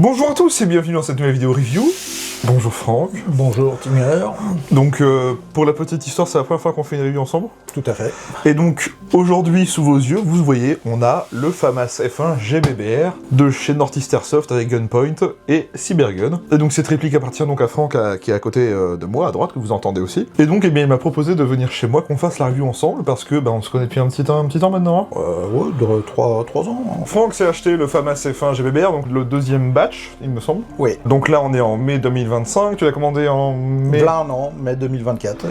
Bonjour à tous et bienvenue dans cette nouvelle vidéo review. Bonjour Franck. Bonjour Timer. Donc pour la petite histoire, c'est la première fois qu'on fait une review ensemble. Tout à fait. Et donc aujourd'hui, sous vos yeux, vous voyez, on a le FAMAS F1 GBBR de chez Northeast Airsoft avec Gunpoint et Cybergun. Et donc cette réplique appartient donc à Franck qui est à côté de moi, à droite, que vous entendez aussi. Et donc eh bien, il m'a proposé de venir chez moi, qu'on fasse la review ensemble, parce que on se connaît depuis un petit temps maintenant. Ouais, de 3 ans. Franck s'est acheté le FAMAS F1 GBBR, donc le deuxième batch, il me semble. Oui. Donc là, on est en mai 2025, tu l'as commandé en mai... Là, non, mai 2024.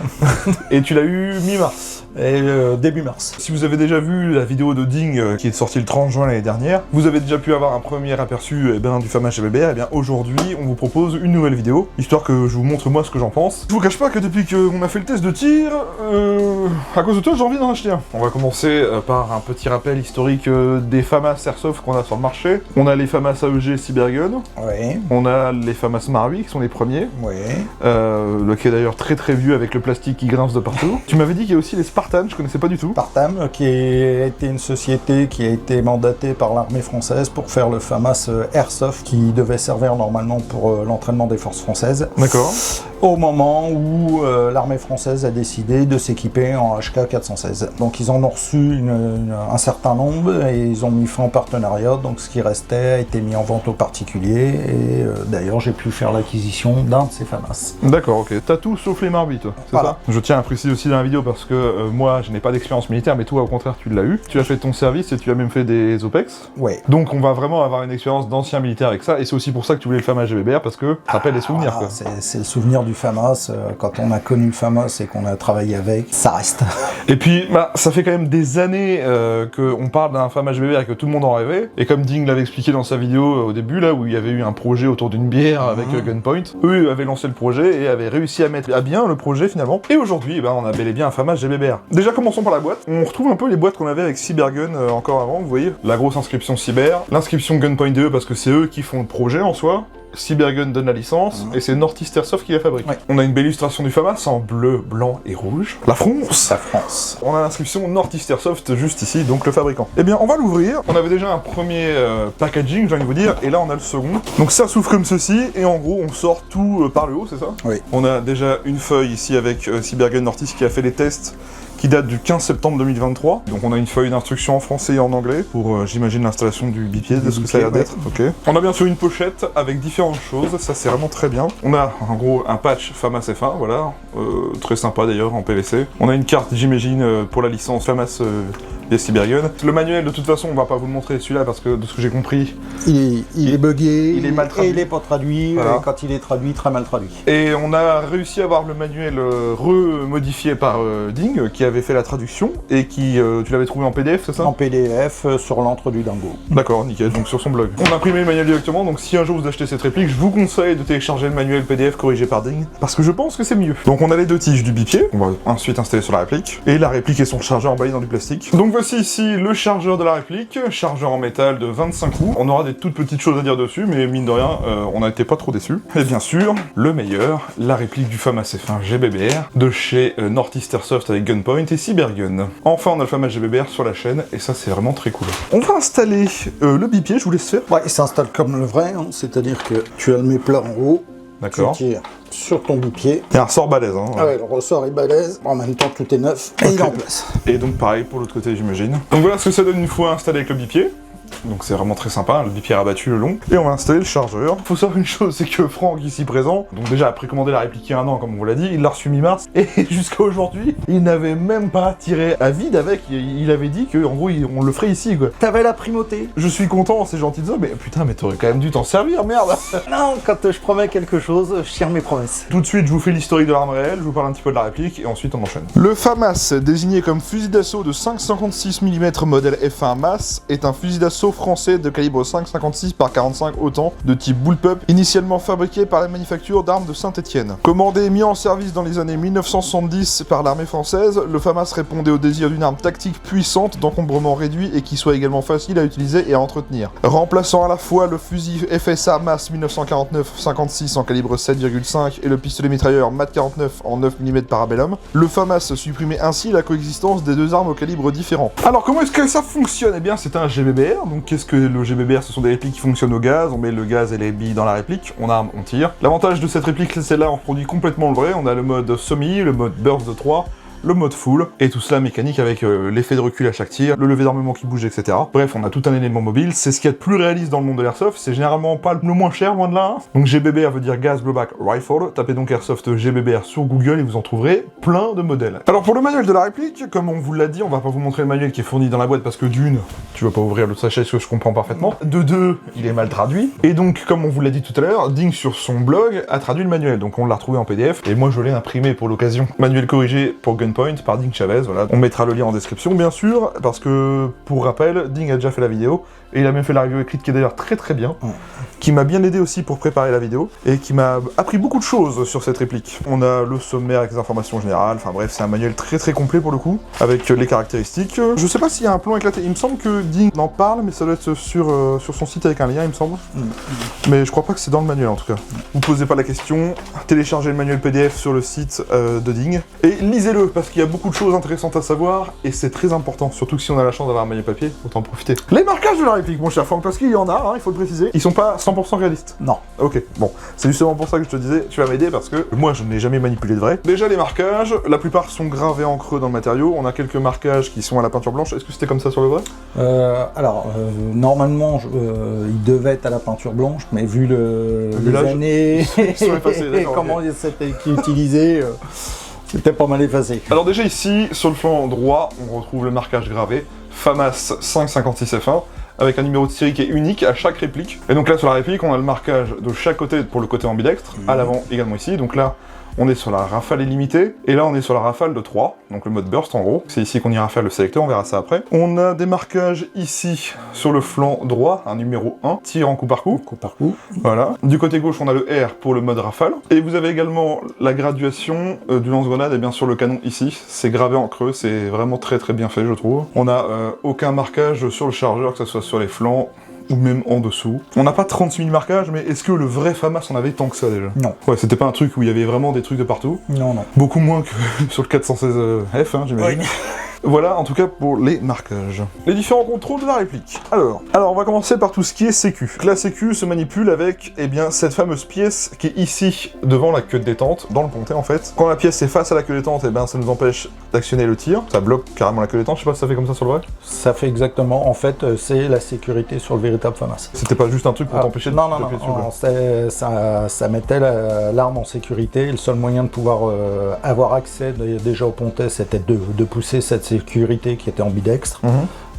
Et tu l'as eu mi-mars. Et début mars. Si vous avez déjà vu la vidéo de Ding qui est sortie le 30 juin l'année dernière, vous avez déjà pu avoir un premier aperçu du FAMAS GBBR. Et bien aujourd'hui, on vous propose une nouvelle vidéo, histoire que je vous montre moi ce que j'en pense. Je vous cache pas que depuis qu'on a fait le test de tir, à cause de toi, j'ai envie d'en acheter un. On va commencer par un petit rappel historique des FAMAS Airsoft qu'on a sur le marché. On a les FAMAS AEG Cybergun. Oui. On a les FAMAS Marui qui sont les premiers. Oui. Qui est d'ailleurs très vieux avec le plastique qui grince de partout. Tu m'avais dit qu'il y a aussi les Spartan, je connaissais pas du tout. Spartan, qui a été une société qui a été mandatée par l'armée française pour faire le FAMAS Airsoft, qui devait servir normalement pour l'entraînement des forces françaises. D'accord. Au moment où l'armée française a décidé de s'équiper en HK 416. Donc ils en ont reçu un certain nombre et ils ont mis fin en partenariat, donc ce qui restait a été mis en vente aux particuliers et d'ailleurs j'ai pu faire l'acquisition d'un de ces FAMAS. D'accord, ok. T'as tout sauf les Marui, toi, c'est Voilà. ça? Je tiens à préciser aussi dans la vidéo parce que moi je n'ai pas d'expérience militaire, mais toi au contraire tu l'as eu. Tu as fait ton service et tu as même fait des OPEX. Ouais. Donc on va vraiment avoir une expérience d'ancien militaire avec ça, et c'est aussi pour ça que tu voulais le FAMAS GBBR, parce que ça rappelle les souvenirs, quoi. C'est le souvenir du FAMAS, quand on a connu le FAMAS et qu'on a travaillé avec, ça reste. Et puis, ça fait quand même des années qu'on parle d'un FAMAS GBBR et que tout le monde en rêvait. Et comme Ding l'avait expliqué dans sa vidéo au début, là où il y avait eu un projet autour d'une bière avec Gunpoint, eux avaient lancé le projet et avaient réussi à mettre à bien le projet finalement. Et aujourd'hui, on a bel et bien un FAMAS GBBR. Déjà, commençons par la boîte. On retrouve un peu les boîtes qu'on avait avec Cybergun encore avant, vous voyez. La grosse inscription Cyber, l'inscription Gunpoint DE parce que c'est eux qui font le projet en soi. Cybergun donne la licence, et c'est Northeast Airsoft qui la fabrique. Ouais. On a une belle illustration du FAMAS en bleu, blanc et rouge. La France. La France. On a l'inscription Northeast Airsoft juste ici, donc le fabricant. Eh bien, on va l'ouvrir. On avait déjà un premier packaging, j'ai envie de vous dire, et là on a le second. Donc ça s'ouvre comme ceci, et en gros on sort tout par le haut, c'est ça? Oui. On a déjà une feuille ici avec Cybergun Northeast qui a fait les tests, qui date du 15 septembre 2023. Donc on a une feuille d'instruction en français et en anglais pour, j'imagine, l'installation du bipied, de ce que ça a l'air d'être. Ok. On a bien sûr une pochette avec différentes choses, ça c'est vraiment très bien. On a en gros un patch FAMAS F1, voilà, très sympa d'ailleurs en PVC. On a une carte, j'imagine, pour la licence FAMAS des Cybergun. Le manuel, de toute façon, on va pas vous le montrer celui-là parce que de ce que j'ai compris, il est buggé, il est mal traduit. Et il est pas traduit, voilà. Et quand il est traduit, très mal traduit. Et on a réussi à avoir le manuel remodifié par Ding, qui avait fait la traduction, et qui, tu l'avais trouvé en PDF, c'est ça? En PDF, sur l'antre du dingo. D'accord, nickel, donc sur son blog. On a imprimé le manuel directement, donc si un jour vous achetez cette réplique, je vous conseille de télécharger le manuel PDF corrigé par Ding, parce que je pense que c'est mieux. Donc on a les deux tiges du bipied, on va ensuite installer sur la réplique, et la réplique et son chargeur emballé dans du plastique. Donc voici ici le chargeur de la réplique, chargeur en métal de 25 coups. On aura des toutes petites choses à dire dessus, mais mine de rien, on n'a été pas trop déçus. Et bien sûr, le meilleur, la réplique du FAMAS F1 GBBR de chez Northeast Airsoft avec Gunpoint et Cybergun. Enfin, on a le FAMAS GBBR sur la chaîne, et ça c'est vraiment très cool. On va installer le bipied, je vous laisse faire. Ouais, il s'installe comme le vrai, hein, c'est-à-dire que tu as le méplat en haut, D'accord. tu tires sur ton bipied. Il y a un ressort balèze, hein. Ah ouais, le ressort est balèze, en même temps tout est neuf, et il est en place. Et donc pareil pour l'autre côté, j'imagine. Donc voilà ce que ça donne une fois installé avec le bipied. Donc c'est vraiment très sympa, le bipied rabattu le long. Et on va installer le chargeur. Faut savoir une chose, c'est que Franck ici présent, donc déjà a précommandé la réplique il y a un an comme on vous l'a dit, il l'a reçu mi-mars, et jusqu'à aujourd'hui, il n'avait même pas tiré à vide avec, il avait dit que en gros on le ferait ici quoi. T'avais la primauté. Je suis content, c'est gentil de ça, mais putain mais t'aurais quand même dû t'en servir, merde. Non, quand je promets quelque chose, je tiens mes promesses. Tout de suite, je vous fais l'historique de l'arme réelle, je vous parle un petit peu de la réplique, et ensuite on enchaîne. Le FAMAS, désigné comme fusil d'assaut de 5,56 mm modèle F1 MAS, est un fusil d'assaut français de calibre 5,56 par 45 autant de type bullpup, initialement fabriqué par la manufacture d'armes de Saint-Étienne. Commandé et mis en service dans les années 1970 par l'armée française, le FAMAS répondait au désir d'une arme tactique puissante, d'encombrement réduit et qui soit également facile à utiliser et à entretenir. Remplaçant à la fois le fusil FSA MAS 1949-56 en calibre 7,5 et le pistolet mitrailleur MAT 49 en 9 mm Parabellum, le FAMAS supprimait ainsi la coexistence des deux armes au calibre différent. Alors comment est-ce que ça fonctionne? Eh bien c'est un GBBR, GBBR. Donc qu'est-ce que le GBBR? Ce sont des répliques qui fonctionnent au gaz, on met le gaz et les billes dans la réplique, on arme, on tire. L'avantage de cette réplique, c'est là on reproduit complètement le vrai, on a le mode semi, le mode burst de 3, le mode full, et tout cela mécanique avec l'effet de recul à chaque tir, le lever d'armement qui bouge, etc. Bref, on a tout un élément mobile, c'est ce qu'il y a de plus réaliste dans le monde de l'airsoft, c'est généralement pas le moins cher, loin de là. Donc GBBR veut dire Gas Blowback Rifle, tapez donc Airsoft GBBR sur Google et vous en trouverez plein de modèles. Alors pour le manuel de la réplique, comme on vous l'a dit, on va pas vous montrer le manuel qui est fourni dans la boîte parce que d'une, tu vas pas ouvrir le sachet, ce que je comprends parfaitement, de deux, il est mal traduit, et donc comme on vous l'a dit tout à l'heure, Ding sur son blog a traduit le manuel, donc on l'a retrouvé en PDF, et moi je l'ai imprimé pour l'occasion. Manuel corrigé pour Gunpoint par Ding Chavez. Voilà. On mettra le lien en description, bien sûr, parce que, pour rappel, Ding a déjà fait la vidéo, et il a même fait la review écrite qui est d'ailleurs très très bien, qui m'a bien aidé aussi pour préparer la vidéo, et qui m'a appris beaucoup de choses sur cette réplique. On a le sommaire avec les informations générales, enfin bref, c'est un manuel très très complet pour le coup, avec les caractéristiques. Je sais pas s'il y a un plan éclaté, il me semble que Ding en parle, mais ça doit être sur son site avec un lien, il me semble. Mais je crois pas que c'est dans le manuel en tout cas. Vous posez pas la question, téléchargez le manuel PDF sur le site de Ding, et lisez-le, parce qu'il y a beaucoup de choses intéressantes à savoir, et c'est très important, surtout que si on a la chance d'avoir un manuel papier, autant en profiter. Les marquages de la réplique, mon cher Franck, parce qu'il y en a, hein, il faut le préciser, ils sont pas 100% réalistes. Non. Ok, bon, c'est justement pour ça que je te disais, tu vas m'aider, parce que moi je n'ai jamais manipulé de vrai. Déjà les marquages, la plupart sont gravés en creux dans le matériau, on a quelques marquages qui sont à la peinture blanche, est-ce que c'était comme ça sur le vrai? Normalement, il devait être à la peinture blanche, mais vu les années et comment c'était utilisé, c'était pas mal effacé. Alors déjà ici, sur le flanc droit, on retrouve le marquage gravé, FAMAS 556 F1, avec un numéro de série qui est unique à chaque réplique. Et donc là sur la réplique, on a le marquage de chaque côté pour le côté ambidextre, à l'avant également ici, donc là, on est sur la rafale illimitée, et là on est sur la rafale de 3, donc le mode burst en gros. C'est ici qu'on ira faire le sélecteur, on verra ça après. On a des marquages ici, sur le flanc droit, un numéro 1, tir en coup par coup. Coup par coup. Voilà. Du côté gauche, on a le R pour le mode rafale. Et vous avez également la graduation du lance-grenade, et bien sûr le canon ici. C'est gravé en creux, c'est vraiment très très bien fait je trouve. On a aucun marquage sur le chargeur, que ce soit sur les flancs, ou même en dessous. On n'a pas 36 000 marquages, mais est-ce que le vrai FAMAS en avait tant que ça déjà? Non. Ouais, c'était pas un truc où il y avait vraiment des trucs de partout. Non, non. Beaucoup moins que sur le 416F, hein, j'imagine. Oui. Voilà, en tout cas pour les marquages. Les différents contrôles de la réplique. Alors, on va commencer par tout ce qui est sécu. La sécu se manipule avec, eh bien, cette fameuse pièce qui est ici, devant la queue de détente, dans le pontet en fait. Quand la pièce est face à la queue de détente, eh bien, ça nous empêche d'actionner le tir. Ça bloque carrément la queue de détente, je sais pas si ça fait comme ça sur le vrai. Ça fait exactement, en fait, c'est la sécurité sur le véritable FAMAS. C'était pas juste un truc pour t'empêcher de taper dessus, ça mettait l'arme en sécurité, et le seul moyen de pouvoir avoir accès déjà au pontet, c'était de pousser cette sécurité qui était ambidextre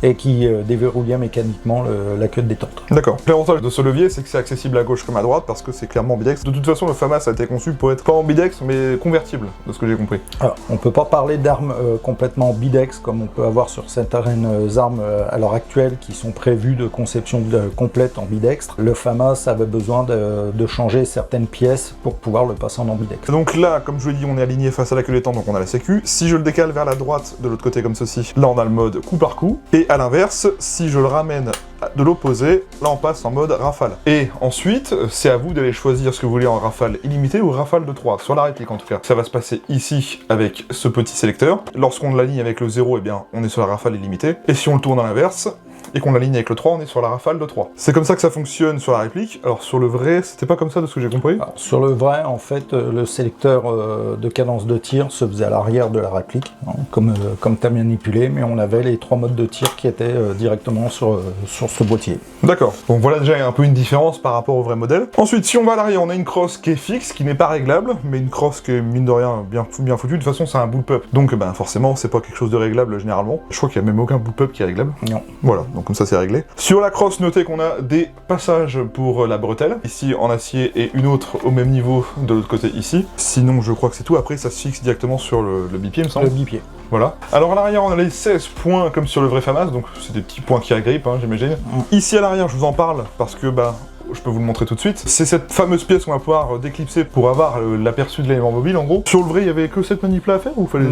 et qui déverrouillait mécaniquement la queue de détente. D'accord. L'avantage de ce levier, c'est que c'est accessible à gauche comme à droite parce que c'est clairement ambidextre. De toute façon, le FAMAS a été conçu pour être pas ambidextre mais convertible, de ce que j'ai compris. Alors, on peut pas parler d'armes complètement ambidextres comme on peut avoir sur certaines armes à l'heure actuelle qui sont prévues de conception complète ambidextre. Le FAMAS avait besoin de changer certaines pièces pour pouvoir le passer en ambidextre. Donc là, comme je l'ai dit, on est aligné face à la queue de détente, donc on a la sécu. Si je le décale vers la droite de l'autre côté comme ceci, là on a le mode coup par coup. Et à l'inverse, si je le ramène de l'opposé, là on passe en mode rafale. Et ensuite, c'est à vous d'aller choisir ce que vous voulez en rafale illimitée ou rafale de 3, sur la réplique en tout cas. Ça va se passer ici avec ce petit sélecteur. Lorsqu'on l'aligne avec le 0, eh bien on est sur la rafale illimitée. Et si on le tourne à l'inverse, et qu'on l'aligne avec le 3, on est sur la rafale de 3. C'est comme ça que ça fonctionne sur la réplique. Alors sur le vrai, c'était pas comme ça de ce que j'ai compris? Alors, sur le vrai, en fait, le sélecteur de cadence de tir se faisait à l'arrière de la réplique, hein, comme tu as manipulé, mais on avait les 3 modes de tir qui étaient directement sur ce boîtier. D'accord. Donc voilà déjà un peu une différence par rapport au vrai modèle. Ensuite, si on va à l'arrière, on a une crosse qui est fixe, qui n'est pas réglable, mais une crosse qui est mine de rien bien foutue. De toute façon, c'est un bullpup. Donc ben, forcément, c'est pas quelque chose de réglable généralement. Je crois qu'il y a même aucun bullpup qui est réglable. Non. Voilà. Donc comme ça c'est réglé. Sur la crosse, notez qu'on a des passages pour la bretelle, ici en acier et une autre au même niveau de l'autre côté ici. Sinon je crois que c'est tout, après ça se fixe directement sur le bipied il me semble. Le bipied. Voilà. Alors à l'arrière on a les 16 points comme sur le vrai FAMAS, donc c'est des petits points qui agrippent hein, j'imagine. Ici à l'arrière je vous en parle parce que bah je peux vous le montrer tout de suite. C'est cette fameuse pièce qu'on va pouvoir déclipser pour avoir l'aperçu de l'élément mobile en gros. Sur le vrai, il y avait que cette manip-là à faire ou fallait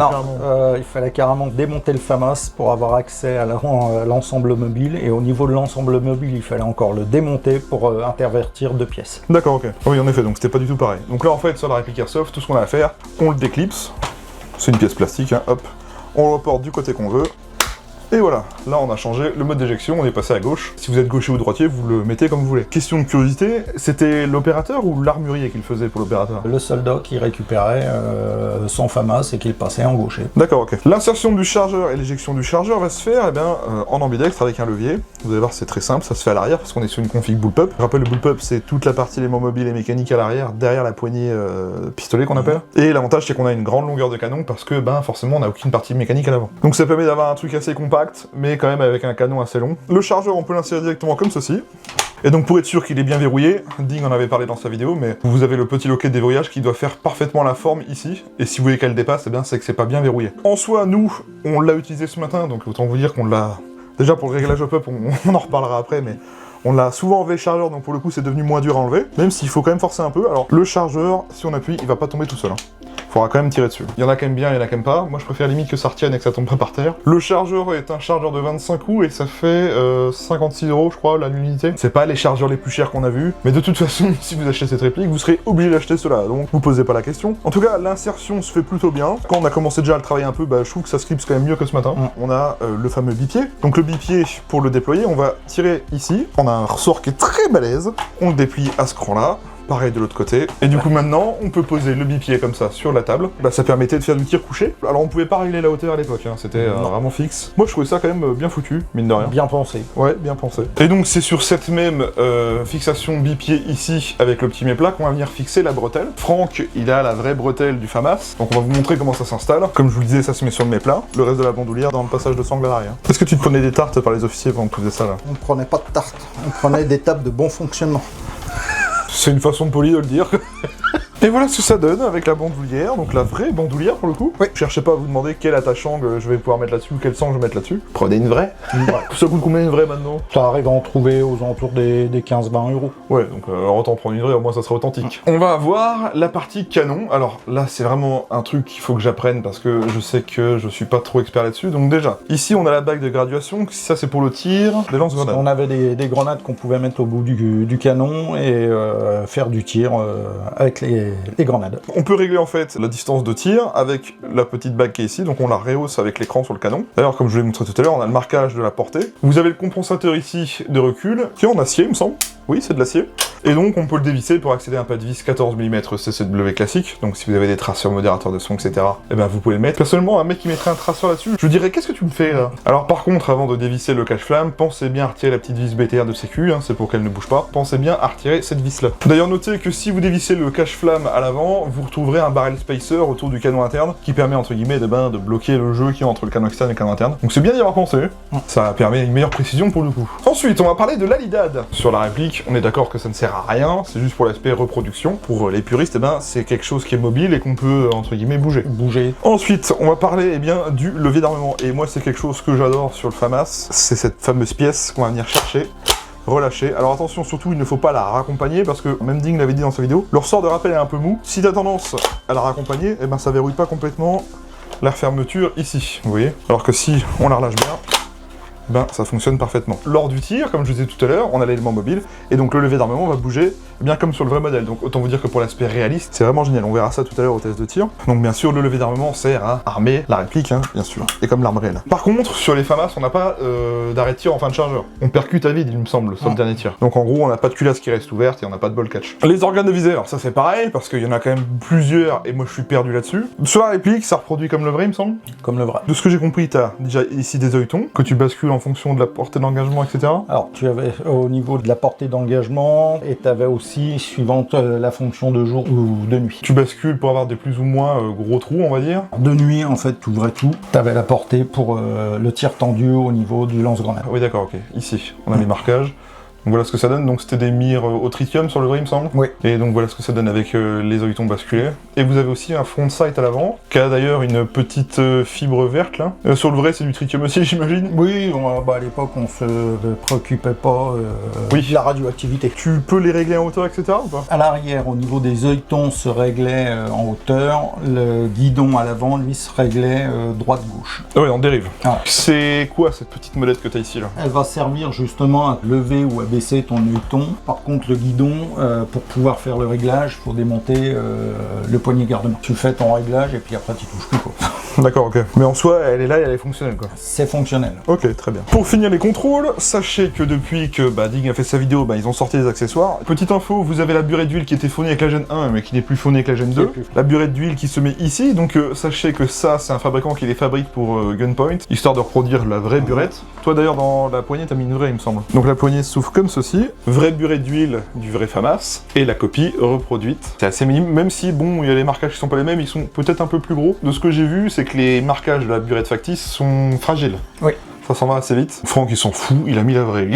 il fallait carrément démonter le FAMAS pour avoir accès à l'ensemble mobile, et au niveau de l'ensemble mobile, il fallait encore le démonter pour intervertir 2 pièces. D'accord, ok. Oui, en effet, donc c'était pas du tout pareil. Donc là, en fait, sur la réplique Airsoft, tout ce qu'on a à faire, on le déclipse. C'est une pièce plastique, hein, hop. On le reporte du côté qu'on veut. Et voilà, là on a changé le mode d'éjection, on est passé à gauche. Si vous êtes gaucher ou droitier, vous le mettez comme vous voulez. Question de curiosité, c'était l'opérateur ou l'armurier qui le faisait pour l'opérateur? Le soldat qui récupérait son FAMAS et qui le passait en gaucher. D'accord, ok. L'insertion du chargeur et l'éjection du chargeur va se faire en ambidextre avec un levier. Vous allez voir, c'est très simple, ça se fait à l'arrière parce qu'on est sur une config bullpup. Je rappelle, le bullpup, c'est toute la partie élément mobile et mécanique à l'arrière, derrière la poignée pistolet qu'on appelle. Et l'avantage, c'est qu'on a une grande longueur de canon parce que, forcément, on n'a aucune partie mécanique à l'avant. Donc ça permet d'avoir un truc assez compact, mais quand même avec un canon assez long. Le chargeur, on peut l'insérer directement comme ceci. Et donc pour être sûr qu'il est bien verrouillé, Ding en avait parlé dans sa vidéo, mais vous avez le petit loquet de déverrouillage qui doit faire parfaitement la forme ici, et si vous voulez qu'elle dépasse, c'est que c'est pas bien verrouillé. En soi, nous, on l'a utilisé ce matin, donc autant vous dire qu'on l'a... Déjà pour le réglage au pop, on en reparlera après, mais on l'a souvent enlevé le chargeur, donc pour le coup c'est devenu moins dur à enlever, même s'il faut quand même forcer un peu. Alors le chargeur, si on appuie, il va pas tomber tout seul. Faudra quand même tirer dessus. Il y en a qui aiment bien, il y en a qui aiment pas. Moi je préfère limite que ça retienne et que ça tombe pas par terre. Le chargeur est un chargeur de 25 coups et ça fait 56 € je crois l'unité. C'est pas les chargeurs les plus chers qu'on a vus, mais de toute façon si vous achetez cette réplique, vous serez obligé d'acheter cela, donc vous posez pas la question. En tout cas l'insertion se fait plutôt bien. Quand on a commencé déjà à le travailler un peu, je trouve que ça scripte quand même mieux que ce matin. On a le fameux bipied. Donc le bipied, pour le déployer, on va tirer ici. On a un ressort qui est très balèze. On le déplie à ce cran là. Pareil de l'autre côté. Et du coup maintenant, on peut poser le bipied comme ça sur la table. Ça permettait de faire du tir couché. Alors on pouvait pas régler la hauteur à l'époque, c'était vraiment fixe. Moi je trouvais ça quand même bien foutu, mine de rien. Bien pensé. Ouais, bien pensé. Et donc c'est sur cette même fixation bipied ici, avec le petit méplat, qu'on va venir fixer la bretelle. Franck, il a la vraie bretelle du FAMAS. Donc on va vous montrer comment ça s'installe. Comme je vous le disais, ça se met sur le méplat. Le reste de la bandoulière dans le passage de sangle à l'arrière. Est-ce que tu te prenais des tartes par les officiers pendant que tu faisais ça là? On ne prenait pas de tarte, on prenait des tables de bon fonctionnement. C'est une façon polie de le dire. Et voilà ce que ça donne avec la bandoulière, donc la vraie bandoulière pour le coup. Oui. Cherchez pas à vous demander quel attache angle je vais pouvoir mettre là-dessus ou quel sang je vais mettre là-dessus. Prenez une vraie. Ça coûte combien une vraie maintenant? Ça arrive à en trouver aux alentours des 15-20 €. Ouais, donc autant prendre une vraie, au moins ça sera authentique. On va avoir la partie canon. Alors là, c'est vraiment un truc qu'il faut que j'apprenne parce que je sais que je suis pas trop expert là-dessus. Donc déjà, ici on a la bague de graduation, ça c'est pour le tir des lance-grenades. On avait des grenades qu'on pouvait mettre au bout du canon et faire du tir avec les grenades. On peut régler en fait la distance de tir avec la petite bague qui est ici, donc on la rehausse avec l'écran sur le canon. D'ailleurs, comme je vous l'ai montré tout à l'heure, on a le marquage de la portée. Vous avez le compensateur ici de recul, qui est en acier, il me semble. Oui, c'est de l'acier. Et donc, on peut le dévisser pour accéder à un pas de vis 14 mm CCW classique. Donc, si vous avez des traceurs modérateurs de son, etc., vous pouvez le mettre. Personnellement, un mec qui mettrait un traceur là-dessus, je dirais, qu'est-ce que tu me fais là? Alors, par contre, avant de dévisser le cache-flamme, pensez bien à retirer la petite vis BTR de sécu, c'est pour qu'elle ne bouge pas. Pensez bien à retirer cette vis-là. D'ailleurs, notez que si vous dévissez le cache-flamme à l'avant, vous retrouverez un barrel spacer autour du canon interne qui permet, entre guillemets, de bloquer le jeu qui est entre le canon externe et le canon interne. Donc, c'est bien d'y avoir pensé. Ça permet une meilleure précision pour le coup. Ensuite, on va parler de l'alidade. Sur la réplique, on est d'accord que ça ne sert à rien, c'est juste pour l'aspect reproduction. Pour les puristes, c'est quelque chose qui est mobile et qu'on peut, entre guillemets, bouger. Ensuite, on va parler du levier d'armement. Et moi, c'est quelque chose que j'adore sur le FAMAS. C'est cette fameuse pièce qu'on va venir chercher, relâcher. Alors attention, surtout, il ne faut pas la raccompagner parce que, même Ding l'avait dit dans sa vidéo, le ressort de rappel est un peu mou. Si t'as tendance à la raccompagner, ça verrouille pas complètement la fermeture ici, vous voyez. Alors que si on la relâche bien, ça fonctionne parfaitement. Lors du tir, comme je vous disais tout à l'heure, on a l'élément mobile, et donc le levier d'armement va bouger bien comme sur le vrai modèle. Donc autant vous dire que pour l'aspect réaliste, c'est vraiment génial. On verra ça tout à l'heure au test de tir. Donc bien sûr, le levier d'armement sert à armer la réplique, bien sûr, et comme l'arme réelle. Par contre, sur les FAMAS, on n'a pas d'arrêt de tir en fin de chargeur. On percute à vide, il me semble, sur le dernier tir. Donc en gros, on n'a pas de culasse qui reste ouverte et on n'a pas de ball catch. Les organes de visée, alors ça c'est pareil, parce qu'il y en a quand même plusieurs, et moi je suis perdu là-dessus. Sur la réplique, ça reproduit comme le vrai, il me semble. Comme le vrai. De ce que j'ai compris, t'as déjà ici des œilletons, que tu bascules en fonction de la portée d'engagement, etc. Alors tu avais au niveau de la portée d'engagement, et tu avais aussi, suivant la fonction de jour ou de nuit. Tu bascules pour avoir des plus ou moins gros trous, on va dire. De nuit, en fait, tu ouvrais tout. Tu avais la portée pour le tir tendu au niveau du lance-grenade. Oui, d'accord, ok. Ici, on a les marquages. Donc voilà ce que ça donne, donc c'était des mires au tritium sur le vrai il me semble. Oui. Et donc voilà ce que ça donne avec les œilletons basculés. Et vous avez aussi un front sight à l'avant, qui a d'ailleurs une petite fibre verte là. Sur le vrai c'est du tritium aussi j'imagine. Oui, à l'époque on se préoccupait pas de la radioactivité. Tu peux les régler en hauteur etc. ou pas? À l'arrière, au niveau des œilletons se réglait en hauteur, le guidon à l'avant lui se réglait droite-gauche. Ah ouais, en dérive. Ah. C'est quoi cette petite molette que tu as ici là? Elle va servir justement à lever ou à baisser ton œilleton. Par contre le guidon, pour pouvoir faire le réglage, il faut démonter le poignet gardement. Tu fais ton réglage et puis après tu touches plus quoi. D'accord, ok. Mais en soi, elle est là et elle est fonctionnelle, quoi. C'est fonctionnel. Ok, très bien. Pour finir les contrôles, sachez que depuis que Ding a fait sa vidéo, ils ont sorti les accessoires. Petite info, vous avez la burette d'huile qui était fournie avec la Gen 1, mais qui n'est plus fournie avec la Gen 2. La burette d'huile qui se met ici, donc sachez que ça, c'est un fabricant qui les fabrique pour Gunpoint, histoire de reproduire la vraie burette. Toi d'ailleurs, dans la poignée, t'as mis une vraie, il me semble. Donc la poignée s'ouvre comme ceci. Vraie burette d'huile du vrai FAMAS, et la copie reproduite. C'est assez minime, même si, bon, il y a les marquages qui sont pas les mêmes, ils sont peut-être un peu plus gros. De ce que j'ai vu, c'est que les marquages de la burette factice sont fragiles. Oui. Ça s'en va assez vite. Franck, il s'en fout, il a mis la vraie.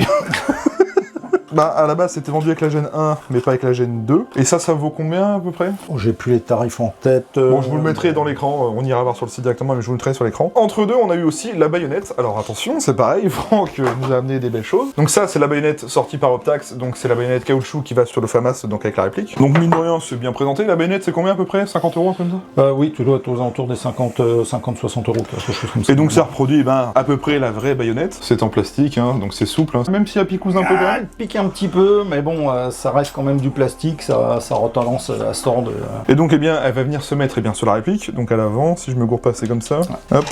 À la base, c'était vendu avec la Gen 1, mais pas avec la Gen 2. Et ça vaut combien, à peu près? J'ai plus les tarifs en tête. Bon, je vous le mettrai dans l'écran, on ira voir sur le site directement, mais je vous le mettrai sur l'écran. Entre deux, on a eu aussi la baïonnette. Alors attention, c'est pareil, Franck nous a amené des belles choses. Donc ça, c'est la baïonnette sortie par Optax, donc c'est la baïonnette caoutchouc qui va sur le FAMAS, donc avec la réplique. Donc mine de rien, c'est bien présenté. La baïonnette, c'est combien à peu près? 50 € comme ça? Oui, tu dois être aux alentours des 50-60 €, quelque chose comme ça. Et donc ça reproduit à peu près la vraie baïonnette. C'est en plastique, donc c'est souple. Même si elle picouse un peu quand même. Elle pique un petit peu, mais bon, ça reste quand même du plastique, ça retendance à ce genre de... Et donc, eh bien, elle va venir se mettre sur la réplique, donc à l'avant, si je me gourre pas, c'est comme ça. Hop.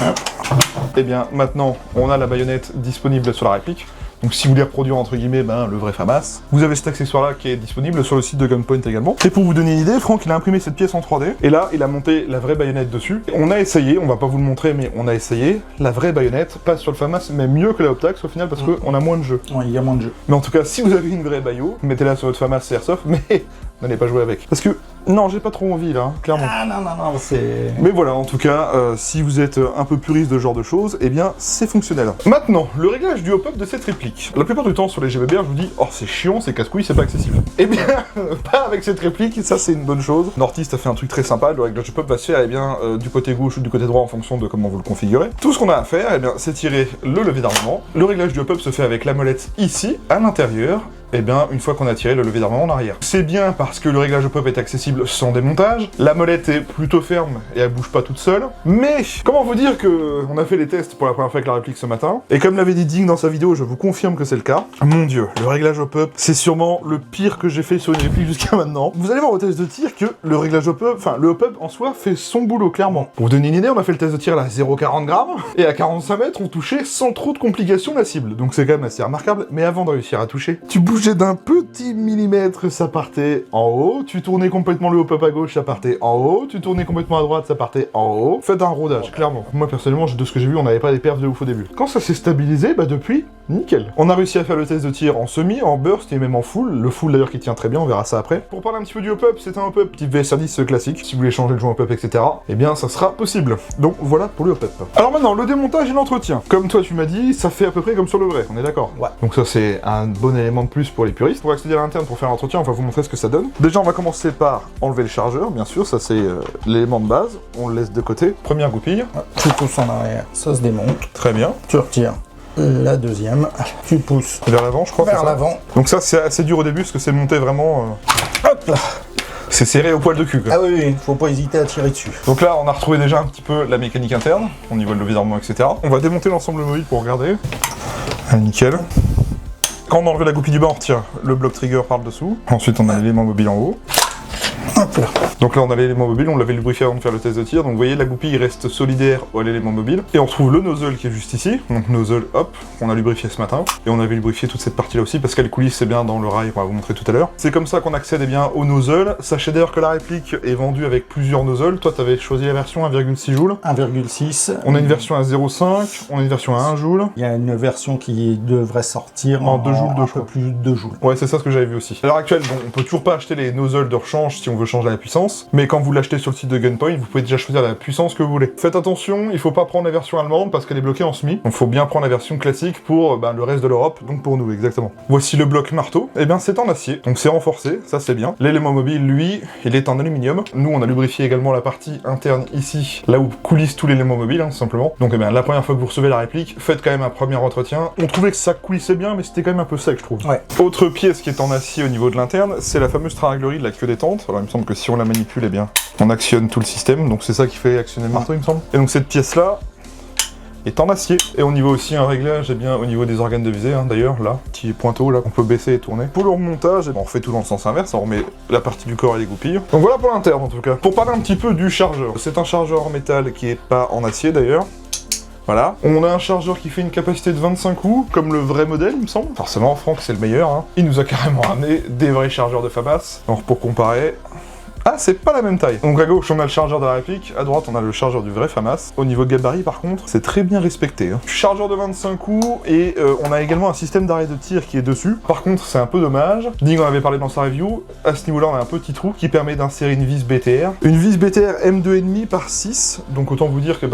Et bien, maintenant, on a la baïonnette disponible sur la réplique. Donc si vous voulez reproduire entre guillemets le vrai FAMAS, vous avez cet accessoire là qui est disponible sur le site de Gunpoint également. Et pour vous donner une idée, Franck il a imprimé cette pièce en 3D, et là il a monté la vraie baïonnette dessus. On a essayé, on va pas vous le montrer mais on a essayé, la vraie baïonnette passe sur le FAMAS mais mieux que la Optax au final parce qu'on a moins de jeux. Oui, il y a moins de jeux. Mais en tout cas si vous avez une vraie baïo, mettez-la sur votre FAMAS Airsoft, mais n'allez pas jouer avec. Parce que non, j'ai pas trop envie là, clairement. Ah non, c'est... Mais voilà, en tout cas, si vous êtes un peu puriste de ce genre de choses, eh bien, c'est fonctionnel. Maintenant, le réglage du hop-up de cette réplique. La plupart du temps, sur les GBBR, je vous dis, oh, c'est chiant, c'est casse-couille, c'est pas accessible. Eh bien, pas avec cette réplique, ça c'est une bonne chose. Nortiste a fait un truc très sympa, le réglage du hop-up va se faire, du côté gauche ou du côté droit en fonction de comment vous le configurez. Tout ce qu'on a à faire, c'est tirer le levier d'armement. Le réglage du hop-up se fait avec la molette ici, à l'intérieur, une fois qu'on a tiré le levier d'armement en arrière. C'est bien parce que le réglage hop-up est accessible sans démontage, la molette est plutôt ferme et elle bouge pas toute seule, mais comment vous dire que on a fait les tests pour la première fois avec la réplique ce matin, et comme l'avait dit Ding dans sa vidéo, je vous confirme que c'est le cas. Mon dieu, le réglage hop-up, c'est sûrement le pire que j'ai fait sur une réplique jusqu'à maintenant. Vous allez voir au test de tir que le réglage hop-up, le hop-up en soi fait son boulot clairement. Pour vous donner une idée, on a fait le test de tir à 0,40 grammes, et à 45 mètres, on touchait sans trop de complications la cible. Donc c'est quand même assez remarquable, mais avant de réussir à toucher, tu bougeais d'un petit millimètre, ça partait en haut, tu tournais complètement le hop-up à gauche, ça partait en haut, tu tournais complètement à droite, ça partait en haut. Faites un rodage, clairement. Moi personnellement, de ce que j'ai vu, on n'avait pas des perfs de ouf au début. Quand ça s'est stabilisé, depuis, nickel. On a réussi à faire le test de tir en semi, en burst et même en full. Le full d'ailleurs qui tient très bien, on verra ça après. Pour parler un petit peu du hop-up, c'est un hop-up type VSR10 classique. Si vous voulez changer le joint hop-up, etc., eh bien ça sera possible. Donc voilà pour le hop-up. Alors maintenant, le démontage et l'entretien. Comme toi tu m'as dit, ça fait à peu près comme sur le vrai, on est d'accord? Ouais. Donc ça c'est un bon élément de plus pour les puristes. Pour accéder à l'interne, pour faire l'entretien, on va vous montrer ce que ça donne. Déjà on va commencer par enlever le chargeur, bien sûr, ça c'est l'élément de base. On le laisse de côté. Première goupille. Tu pousses en arrière, ça se démonte. Très bien. Tu retires. La deuxième, tu pousses vers l'avant, je crois. Vers l'avant. Donc ça, c'est assez dur au début parce que c'est monté vraiment. Hop là. C'est serré au poil de cul, quoi. Ah oui, faut pas hésiter à tirer dessus. Donc là, on a retrouvé déjà un petit peu la mécanique interne, au niveau de levier d'armement, etc. On va démonter l'ensemble mobile pour regarder. Ah, nickel. Quand on enlève la goupille du bas, on retire le bloc trigger par le dessous. Ensuite, on a l'élément mobile en haut. Hop là. Donc là on a l'élément mobile, on l'avait lubrifié avant de faire le test de tir, donc vous voyez la goupille reste solidaire à l'élément mobile, et on retrouve le nozzle qui est juste ici, donc nozzle hop, on a lubrifié ce matin, et on avait lubrifié toute cette partie là aussi parce qu'elle coulisse bien dans le rail qu'on va vous montrer tout à l'heure. C'est comme ça qu'on accède bien au nozzle. Sachez d'ailleurs que la réplique est vendue avec plusieurs nozzles, toi t'avais choisi la version 1,6 joules. 1,6. On a une version à 0,5, on a une version à 1 joule. Il y a une version qui devrait sortir en 2 joules, un peu plus de 2 joules. Ouais, c'est ça ce que j'avais vu aussi. À l'heure actuelle, bon, on peut toujours pas acheter les nozzles de rechange si on veut changer la puissance, mais quand vous l'achetez sur le site de Gunpoint, vous pouvez déjà choisir la puissance que vous voulez. Faites attention, il faut pas prendre la version allemande parce qu'elle est bloquée en semi, donc faut bien prendre la version classique pour le reste de l'Europe, donc pour nous exactement. Voici le bloc marteau, et bien c'est en acier, donc c'est renforcé, ça c'est bien. L'élément mobile, lui, il est en aluminium. Nous on a lubrifié également la partie interne ici, là où coulisse tout l'élément mobile, tout simplement. Donc la première fois que vous recevez la réplique, faites quand même un premier entretien. On trouvait que ça coulissait bien, mais c'était quand même un peu sec, je trouve. Ouais. Autre pièce qui est en acier au niveau de l'interne, c'est la fameuse traraglerie de la queue détente. Alors il me semble que si on la manipule, eh bien on actionne tout le système, donc c'est ça qui fait actionner le marteau, il me semble. Et donc cette pièce-là, est en acier. Et on y voit aussi un réglage eh bien, au niveau des organes de visée, hein, d'ailleurs, là, petit pointeau là qu'on peut baisser et tourner. Pour le remontage, on fait tout dans le sens inverse, on remet la partie du corps et les goupilles. Donc voilà pour l'interne en tout cas. Pour parler un petit peu du chargeur, c'est un chargeur en métal qui est pas en acier d'ailleurs. Voilà. On a un chargeur qui fait une capacité de 25 coups, comme le vrai modèle, il me semble. Forcément, Franck, c'est le meilleur. Hein. Il nous a carrément ramené des vrais chargeurs de FAMAS. Alors, pour comparer... Ah, c'est pas la même taille. Donc à gauche, on a le chargeur de la réplique, à droite, on a le chargeur du vrai FAMAS. Au niveau gabarit, par contre, c'est très bien respecté. Hein. Chargeur de 25 coups, et on a également un système d'arrêt de tir qui est dessus. Par contre, c'est un peu dommage. Ning en avait parlé dans sa review. À ce niveau-là, on a un petit trou qui permet d'insérer une vis BTR. Une vis BTR M2,5 par 6. Donc autant vous dire que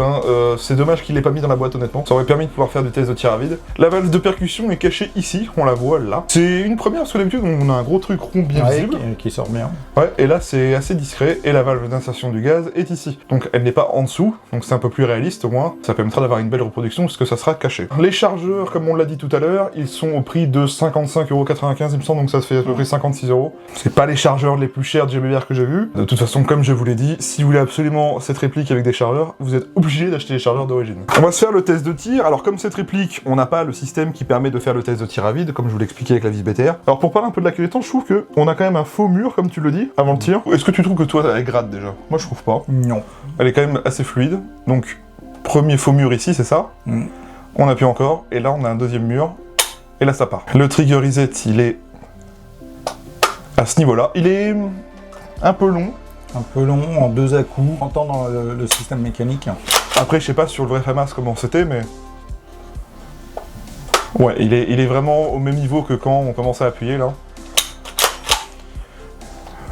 c'est dommage qu'il l'ait pas mis dans la boîte, honnêtement. Ça aurait permis de pouvoir faire des tests de tir à vide. La valve de percussion est cachée ici, on la voit là. C'est une première, parce que d'habitude, on a un gros truc rond bien visible. Qui sort bien. Ouais, et là, c'est assez discret, et la valve d'insertion du gaz est ici. Donc elle n'est pas en dessous, donc c'est un peu plus réaliste au moins. Ça permettra d'avoir une belle reproduction parce que ça sera caché. Les chargeurs, comme on l'a dit tout à l'heure, ils sont au prix de 55,95 €, il me semble, donc ça se fait à peu près 56 €. C'est pas les chargeurs les plus chers de GBR que j'ai vus. De toute façon, comme je vous l'ai dit, si vous voulez absolument cette réplique avec des chargeurs, vous êtes obligé d'acheter les chargeurs d'origine. On va se faire le test de tir. Alors comme cette réplique, on n'a pas le système qui permet de faire le test de tir à vide, comme je vous l'ai expliqué avec la vis BTR. Alors pour parler un peu de la queue des temps, je trouve que on a quand même un faux mur, comme tu le dis, avant le tir. Est-ce que tu trouves que toi, elle gratte déjà? Moi, je trouve pas. Non. Elle est quand même assez fluide. Donc, premier faux mur ici, c'est ça. On appuie encore, et là, on a un deuxième mur, et là, ça part. Le trigger reset, il est à ce niveau-là. Il est un peu long. Un peu long, en 2 à-coups. On entend dans le système mécanique. Après, je sais pas sur le vrai FAMAS comment c'était, mais... Ouais, il est vraiment au même niveau que quand on commençait à appuyer, là.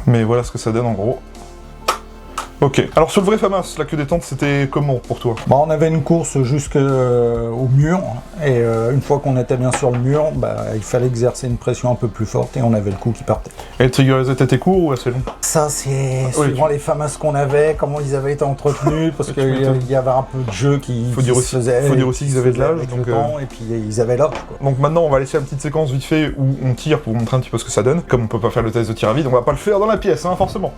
Mais voilà ce que ça donne, en gros. Ok. Alors sur le vrai FAMAS, la queue détente, c'était comment pour toi? On avait une course jusqu'au mur, et une fois qu'on était bien sur le mur, il fallait exercer une pression un peu plus forte et on avait le coup qui partait. Et le trigger reset était court ou assez long? Ça c'est suivant les FAMAS qu'on avait, comment ils avaient été entretenus, parce qu'il y avait un peu de jeu qui se faisait. Faut dire aussi qu'ils avaient de l'âge, donc et puis ils avaient l'âge. Donc maintenant on va laisser une petite séquence vite fait où on tire pour vous montrer un petit peu ce que ça donne. Comme on peut pas faire le test de tir à vide, on va pas le faire dans la pièce, hein, forcément.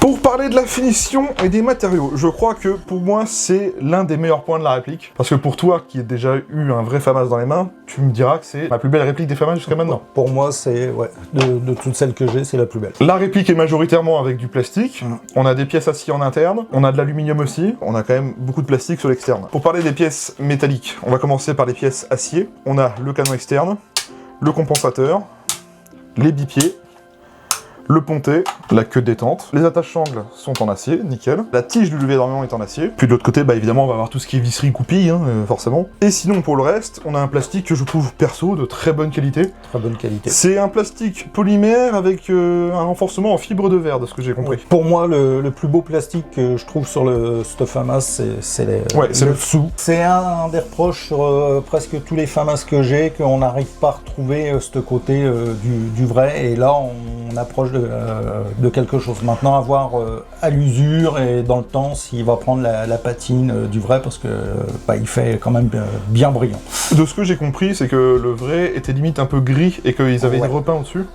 Pour parler de la finition et des matériaux, je crois que pour moi c'est l'un des meilleurs points de la réplique. Parce que pour toi qui as déjà eu un vrai FAMAS dans les mains, tu me diras que c'est la plus belle réplique des FAMAS jusqu'à maintenant. Pour moi c'est, de toutes celles que j'ai, c'est la plus belle. La réplique est majoritairement avec du plastique, on a des pièces acier en interne, on a de l'aluminium aussi, on a quand même beaucoup de plastique sur l'externe. Pour parler des pièces métalliques, on va commencer par les pièces acier. On a le canon externe, le compensateur, les bipieds, le pontet, la queue de détente, les attaches sangles sont en acier, nickel. La tige du levier d'armement est en acier. Puis de l'autre côté, évidemment, on va avoir tout ce qui est visserie goupille, hein, forcément. Et sinon, pour le reste, on a un plastique que je trouve perso de très bonne qualité. Très bonne qualité. C'est un plastique polymère avec un renforcement en fibre de verre, de ce que j'ai compris. Pour moi, le plus beau plastique que je trouve sur le FAMAS, c'est le dessous. C'est un des reproches sur presque tous les FAMAS que j'ai, qu'on n'arrive pas à retrouver ce côté du vrai. Et là, on approche de quelque chose. Maintenant, à voir à l'usure et dans le temps s'il va prendre la patine du vrai, parce que il fait quand même bien brillant. De ce que j'ai compris, c'est que le vrai était limite un peu gris et qu'ils avaient repeint au-dessus.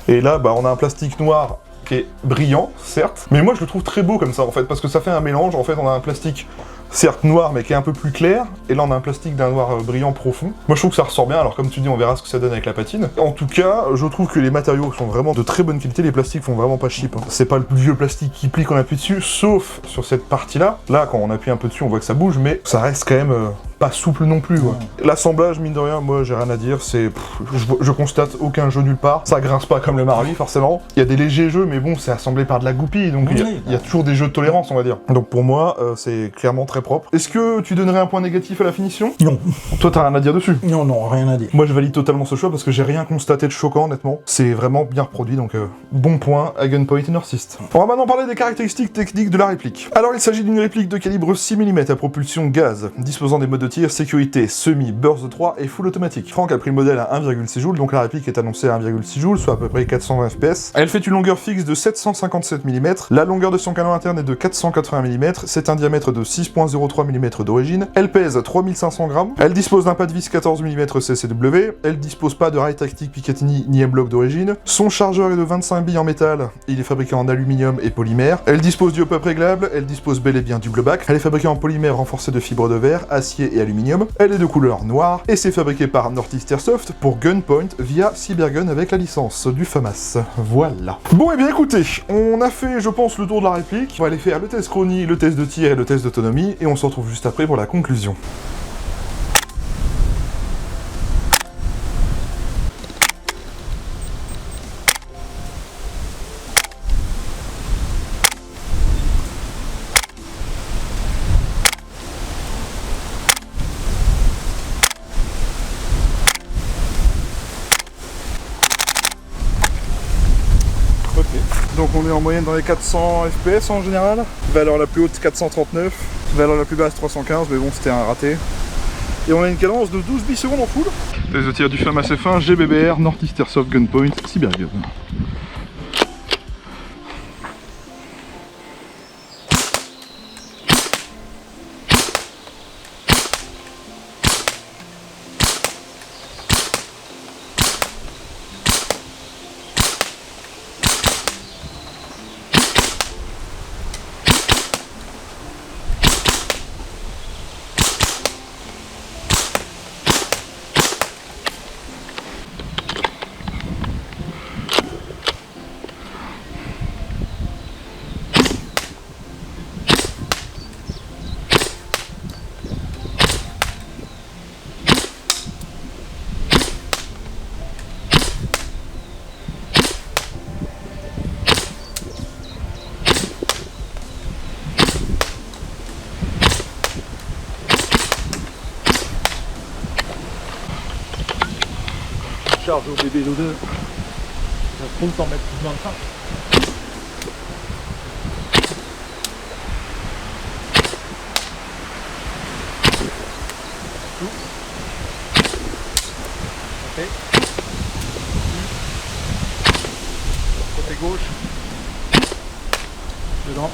Et là, on a un plastique noir qui est brillant, certes, mais moi je le trouve très beau comme ça en fait, parce que ça fait un mélange. En fait, on a un plastique certes noir mais qui est un peu plus clair, et là on a un plastique d'un noir brillant profond. Moi je trouve que ça ressort bien, alors comme tu dis, on verra ce que ça donne avec la patine. En tout cas, je trouve que les matériaux sont vraiment de très bonne qualité, les plastiques font vraiment pas cheap. Hein. C'est pas le vieux plastique qui plie quand on appuie dessus, sauf sur cette partie-là. Là, quand on appuie un peu dessus, on voit que ça bouge, mais ça reste quand même pas souple non plus. L'assemblage, mine de rien, moi j'ai rien à dire, je constate aucun jeu nulle part, ça grince pas comme le Marley forcément. Il y a des légers jeux, mais bon, c'est assemblé par de la goupille, donc il y a toujours des jeux de tolérance, on va dire. Donc pour moi, c'est clairement très propre. Est-ce que tu donnerais un point négatif à la finition? Non. Toi, t'as rien à dire dessus? Non, rien à dire. Moi, je valide totalement ce choix parce que j'ai rien constaté de choquant, honnêtement. C'est vraiment bien reproduit, donc bon point à Gunpoint Northeast. On va maintenant parler des caractéristiques techniques de la réplique. Alors, il s'agit d'une réplique de calibre 6 mm à propulsion gaz, disposant des modes de tir sécurité, semi, burst 3 et full automatique. Franck a pris le modèle à 1,6 joules, donc la réplique est annoncée à 1,6 joules, soit à peu près 420 fps. Elle fait une longueur fixe de 757 mm, la longueur de son canon interne est de 480 mm, c'est un diamètre de 6.0 1,03 mm d'origine. Elle pèse 3500 grammes. Elle dispose d'un pas de vis 14 mm CCW. Elle dispose pas de rail tactique Picatinny ni M-Block d'origine. Son chargeur est de 25 billes en métal. Il est fabriqué en aluminium et polymère. Elle dispose du hop-up réglable. Elle dispose bel et bien du blowback. Elle est fabriquée en polymère renforcé de fibres de verre, acier et aluminium. Elle est de couleur noire et c'est fabriqué par Northeast Airsoft pour Gunpoint via Cybergun avec la licence du FAMAS. Voilà. Bon et bien écoutez, on a fait je pense le tour de la réplique. On va aller faire le test chronie, le test de tir et le test d'autonomie et on se retrouve juste après pour la conclusion. Donc on est en moyenne dans les 400 FPS en général. Valeur la plus haute 439, valeur la plus basse 315, mais bon c'était un raté. Et on a une cadence de 12 bisecondes en full. Test de tir du FAMAS F1 GBBR Northeast Airsoft Gunpoint Cybergun. Charge au bébé l'odeur. Ça se trouve t'en mettre plus dans le train. Ok. Côté gauche. Dedans.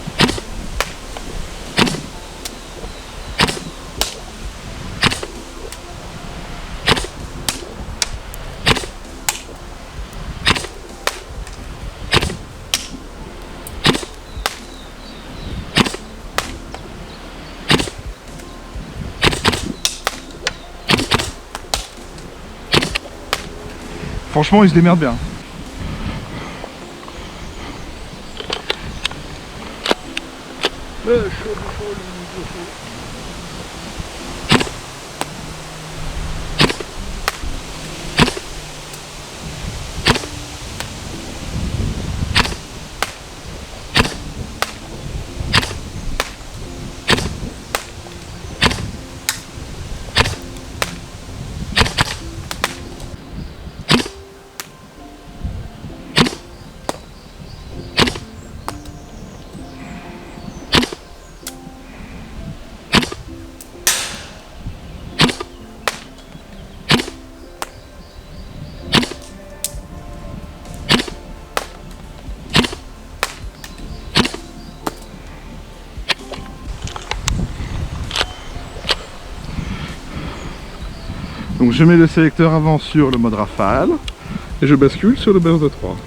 Franchement il se démerde bien. Chaud. Donc je mets le sélecteur avant sur le mode rafale et je bascule sur le burst de 3.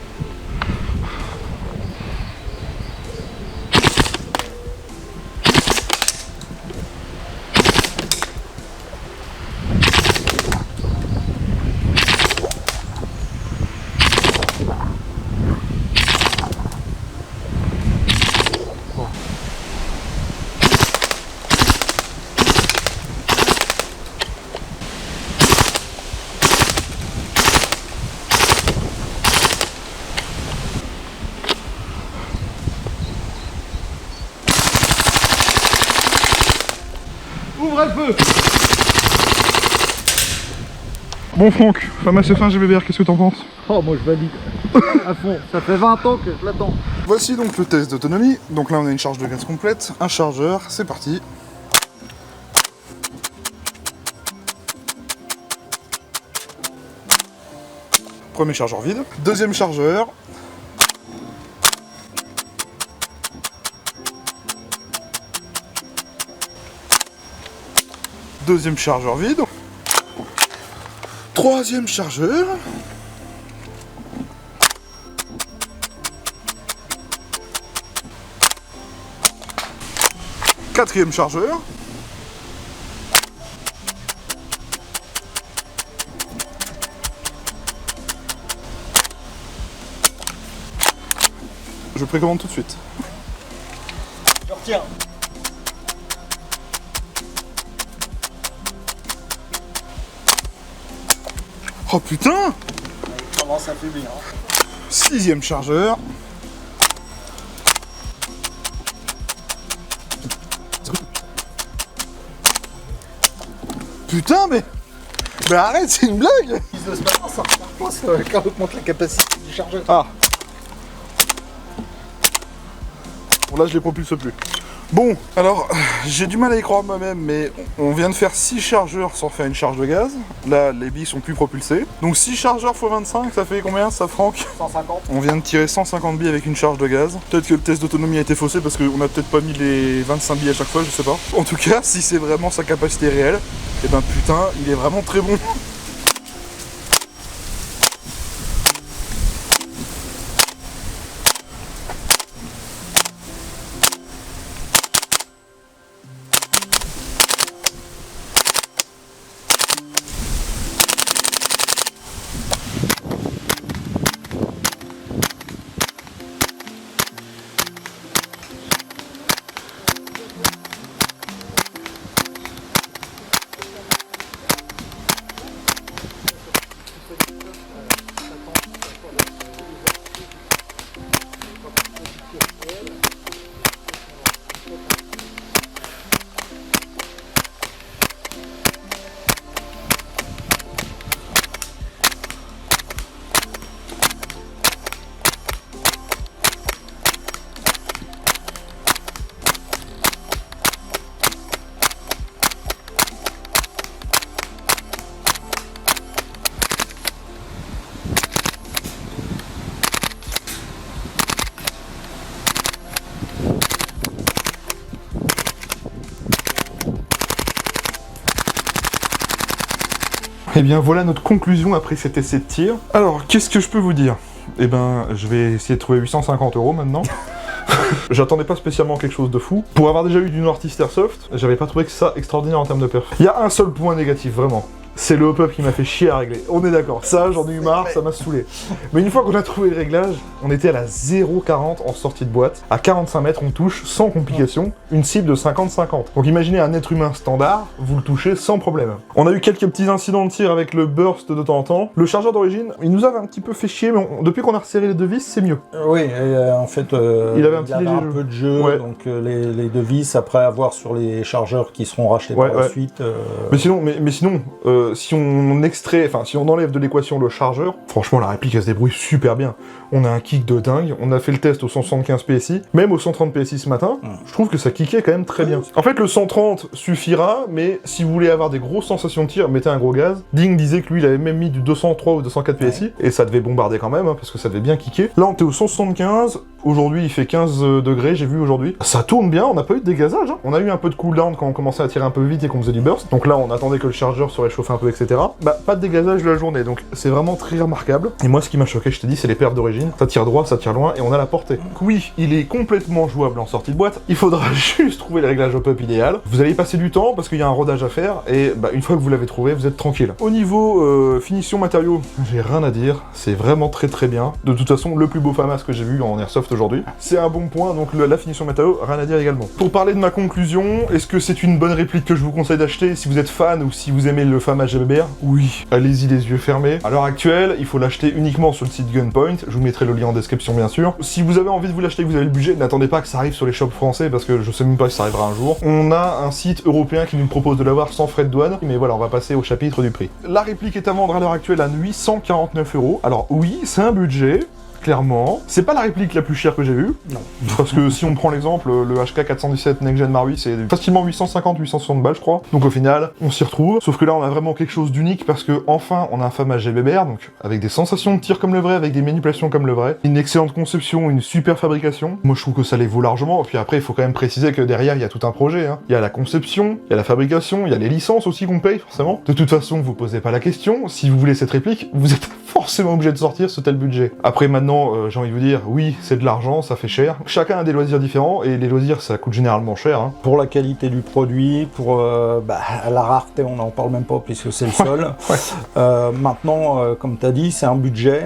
Ouvrez le feu. Bon Franck, FAMAS F1 GBBR, qu'est-ce que t'en penses? Oh moi je valide à fond, ça fait 20 ans que je l'attends. Voici donc le test d'autonomie. Donc là on a une charge de gaz complète, un chargeur, c'est parti. Premier chargeur vide, deuxième chargeur. Deuxième chargeur vide. Troisième chargeur. Quatrième chargeur. Je précommande tout de suite. Je retiens. Oh putain! Comment ça fait bien. Sixième chargeur. Putain, mais arrête, c'est une blague! De ce matin, ça repose quand on augmente la capacité du chargeur. Ah. Bon, là, je les propulse plus. Bon, alors, j'ai du mal à y croire moi-même, mais on vient de faire 6 chargeurs sans faire une charge de gaz. Là, les billes sont plus propulsées. Donc 6 chargeurs x 25, ça fait combien ça, Franck? 150. On vient de tirer 150 billes avec une charge de gaz. Peut-être que le test d'autonomie a été faussé parce qu'on a peut-être pas mis les 25 billes à chaque fois, je sais pas. En tout cas, si c'est vraiment sa capacité réelle, et ben putain, il est vraiment très bon. Et bien voilà notre conclusion après cet essai de tir. Alors, qu'est-ce que je peux vous dire? Eh ben, je vais essayer de trouver 850 € maintenant. J'attendais pas spécialement quelque chose de fou. Pour avoir déjà eu du Northeast Airsoft, j'avais pas trouvé que ça extraordinaire en termes de perf. Il y a un seul point négatif, vraiment. C'est le hop-up qui m'a fait chier à régler. On est d'accord. Ça, j'en ai eu marre, ça m'a saoulé. Mais une fois qu'on a trouvé le réglage, on était à la 0,40 en sortie de boîte. À 45 mètres, on touche sans complication une cible de 50-50. Donc imaginez un être humain standard, vous le touchez sans problème. On a eu quelques petits incidents de tir avec le burst de temps en temps. Le chargeur d'origine, il nous avait un petit peu fait chier, mais depuis qu'on a resserré les deux vis, c'est mieux. Oui, et, en fait, il avait un peu de jeu, ouais. Donc les deux vis, après avoir sur les chargeurs qui seront rachetés par la suite. Mais sinon, si on extrait, enfin si on enlève de l'équation le chargeur, franchement la réplique elle se débrouille super bien. On a un kick de dingue, on a fait le test au 175 PSI, même au 130 PSI ce matin, je trouve que ça kickait quand même très bien. En fait le 130 suffira, mais si vous voulez avoir des grosses sensations de tir, mettez un gros gaz. Ding disait que lui il avait même mis du 203 ou 204 PSI, et ça devait bombarder quand même, hein, parce que ça devait bien kicker. Là on était au 175, aujourd'hui il fait 15 degrés, j'ai vu aujourd'hui. Ça tourne bien, on n'a pas eu de dégazage, hein. On a eu un peu de cooldown quand on commençait à tirer un peu vite et qu'on faisait du burst, donc là on attendait que le chargeur se réchauffe un peu, etc. Bah pas de dégazage de la journée, donc c'est vraiment très remarquable. Et moi ce qui m'a choqué, je t'ai dit, c'est les perfs d'origine. Ça tire droit, ça tire loin, et on a la portée. Donc oui, il est complètement jouable en sortie de boîte, il faudra juste trouver le réglage hop-up idéal. Vous allez y passer du temps, parce qu'il y a un rodage à faire, et bah une fois que vous l'avez trouvé, vous êtes tranquille. Au niveau finition matériaux, j'ai rien à dire, c'est vraiment très très bien. De toute façon, le plus beau FAMAS que j'ai vu en Airsoft aujourd'hui. C'est un bon point, donc la finition matériaux, rien à dire également. Pour parler de ma conclusion, est-ce que c'est une bonne réplique que je vous conseille d'acheter si vous êtes fan ou si vous aimez le FAMAS GBR? Oui, allez-y les yeux fermés. À l'heure actuelle, il faut l'acheter uniquement sur le site Gunpoint, je vous mettrai le lien en description bien sûr. Si vous avez envie de vous l'acheter, que vous avez le budget, n'attendez pas que ça arrive sur les shops français parce que je sais même pas si ça arrivera un jour. On a un site européen qui nous propose de l'avoir sans frais de douane, mais voilà, on va passer au chapitre du prix. La réplique est à vendre à l'heure actuelle à 849 €. Alors oui, c'est un budget. clairement. C'est pas la réplique la plus chère que j'ai vue. Non. Parce que si on prend l'exemple, le HK 417 Next Gen Marui, c'est facilement 850-860 balles, je crois. Donc au final, on s'y retrouve. Sauf que là, on a vraiment quelque chose d'unique parce que enfin, on a un FAMAS GBBR, donc avec des sensations de tir comme le vrai, avec des manipulations comme le vrai, une excellente conception, une super fabrication. Moi, je trouve que ça les vaut largement. Et puis après, il faut quand même préciser que derrière, il y a tout un projet. Hein. Il y a la conception, il y a la fabrication, il y a les licences aussi qu'on paye, forcément. De toute façon, vous posez pas la question. Si vous voulez cette réplique, vous êtes forcément obligé de sortir ce tel budget. Après, maintenant, j'ai envie de vous dire, oui, c'est de l'argent, ça fait cher. Chacun a des loisirs différents, et les loisirs, ça coûte généralement cher. Hein. Pour la qualité du produit, pour la rareté, on n'en parle même pas puisque c'est le seul. Maintenant, comme tu as dit, c'est un budget,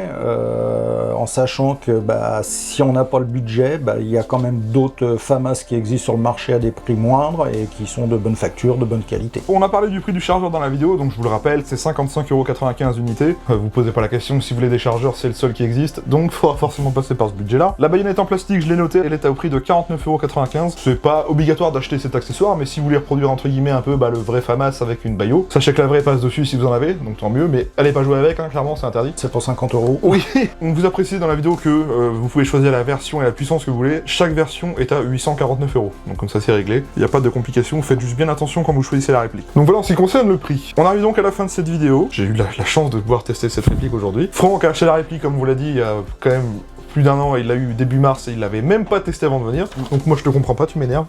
en sachant que si on n'a pas le budget, il y a quand même d'autres FAMAS qui existent sur le marché à des prix moindres et qui sont de bonne facture, de bonne qualité. On a parlé du prix du chargeur dans la vidéo, donc je vous le rappelle, c'est 55,95€ l'unité. Vous posez pas la question, si vous voulez des chargeurs, c'est le seul qui existe, donc il faudra forcément passer par ce budget-là. La baïonnette en plastique, je l'ai noté, elle est au prix de 49,95€. C'est pas obligatoire d'acheter cet accessoire, mais si vous voulez reproduire entre guillemets un peu le vrai FAMAS avec une baïo, sachez que la vraie passe dessus si vous en avez, donc tant mieux, mais allez pas jouer avec, hein, clairement c'est interdit. C'est pour 50€. Oui, on vous a précisé dans la vidéo que vous pouvez choisir la version et la puissance que vous voulez, chaque version est à 849€, donc comme ça c'est réglé, il n'y a pas de complications, faites juste bien attention quand vous choisissez la réplique. Donc voilà en ce qui concerne le prix. On arrive donc à la fin de cette vidéo, j'ai eu la chance de pouvoir tester cette réplique aujourd'hui. Franck a acheté la réplique comme vous l'a dit il y a quand même plus d'un an, il l'a eu début mars et il l'avait même pas testé avant de venir, donc moi je te comprends pas, tu m'énerves.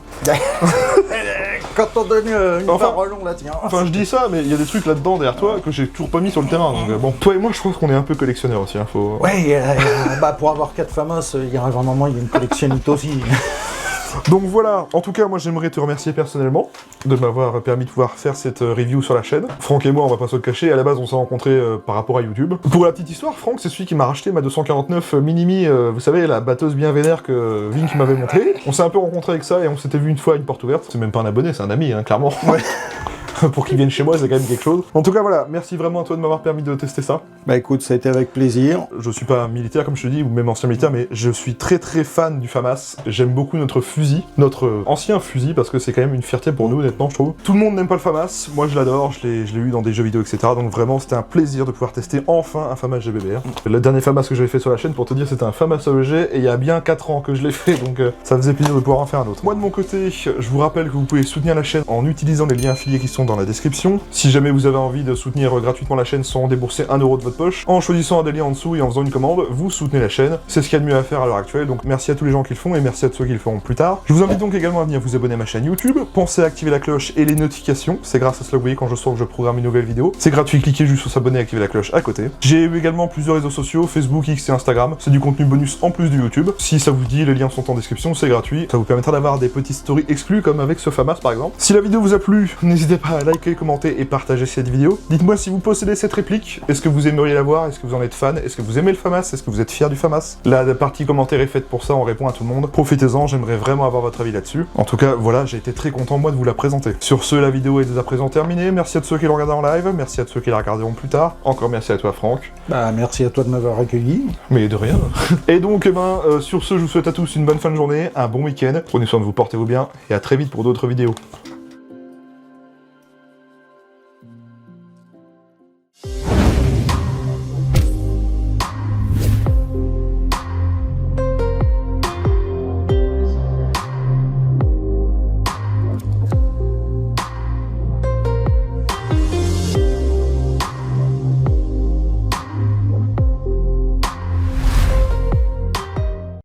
Quand on donne une parole, on la tient. Enfin je dis ça, mais il y a des trucs là-dedans derrière toi que j'ai toujours pas mis sur le terrain, donc bon. Toi et moi je pense qu'on est un peu collectionneurs aussi, hein, faut... Ouais, pour avoir 4 FAMAS, il y a un moment, il y a une collectionnite aussi. Donc voilà, en tout cas moi j'aimerais te remercier personnellement de m'avoir permis de pouvoir faire cette review sur la chaîne. Franck et moi on va pas se le cacher, à la base on s'est rencontrés par rapport à YouTube. Pour la petite histoire, Franck c'est celui qui m'a racheté ma 249 Minimi, vous savez la batteuse bien vénère que Vink m'avait montrée. On s'est un peu rencontrés avec ça et on s'était vu une fois à une porte ouverte. C'est même pas un abonné, c'est un ami hein, clairement. Ouais. Pour qu'il vienne chez moi, c'est quand même quelque chose. En tout cas, voilà, merci vraiment à toi de m'avoir permis de tester ça. Bah écoute, ça a été avec plaisir. Je suis pas militaire, comme je te dis, ou même ancien militaire, mais je suis très fan du FAMAS. J'aime beaucoup notre fusil, notre ancien fusil, parce que c'est quand même une fierté pour nous, honnêtement, je trouve. Tout le monde n'aime pas le FAMAS, moi je l'adore, je l'ai eu dans des jeux vidéo, etc. Donc vraiment, c'était un plaisir de pouvoir tester enfin un FAMAS GBBR. Le dernier FAMAS que j'avais fait sur la chaîne, pour te dire, c'était un FAMAS AEG, et il y a bien 4 ans que je l'ai fait, donc ça faisait plaisir de pouvoir en faire un autre. Moi, de mon côté, je vous rappelle que vous pouvez soutenir la chaîne en utilisant les liens affiliés qui sont dans la description. Si jamais vous avez envie de soutenir gratuitement la chaîne sans débourser 1€ de votre poche, en choisissant un des liens en dessous et en faisant une commande, vous soutenez la chaîne. C'est ce qu'il y a de mieux à faire à l'heure actuelle, donc merci à tous les gens qui le font et merci à ceux qui le feront plus tard. Je vous invite donc également à venir vous abonner à ma chaîne YouTube, pensez à activer la cloche et les notifications, c'est grâce à cela que vous voyez quand je sors que je programme une nouvelle vidéo. C'est gratuit, cliquez juste sur s'abonner et activer la cloche à côté. J'ai eu également plusieurs réseaux sociaux, Facebook, X et Instagram, c'est du contenu bonus en plus du YouTube. Si ça vous dit, les liens sont en description, c'est gratuit, ça vous permettra d'avoir des petites stories exclues comme avec ce FAMAS par exemple. Si la vidéo vous a plu, n'hésitez pas à liker, commenter et partager cette vidéo. Dites-moi si vous possédez cette réplique, est-ce que vous aimeriez la voir, est-ce que vous en êtes fan, est-ce que vous aimez le FAMAS, est-ce que vous êtes fier du FAMAS? La partie commentaire est faite pour ça, on répond à tout le monde. Profitez-en, j'aimerais vraiment avoir votre avis là-dessus. En tout cas, voilà, j'ai été très content moi de vous la présenter. Sur ce, la vidéo est dès à présent terminée, merci à ceux qui l'ont regardé en live, merci à ceux qui la regarderont plus tard, encore merci à toi Franck. Bah merci à toi de m'avoir accueilli. Mais de rien. Et donc, sur ce, je vous souhaite à tous une bonne fin de journée, un bon week-end, prenez soin de vous, portez-vous bien, et à très vite pour d'autres vidéos.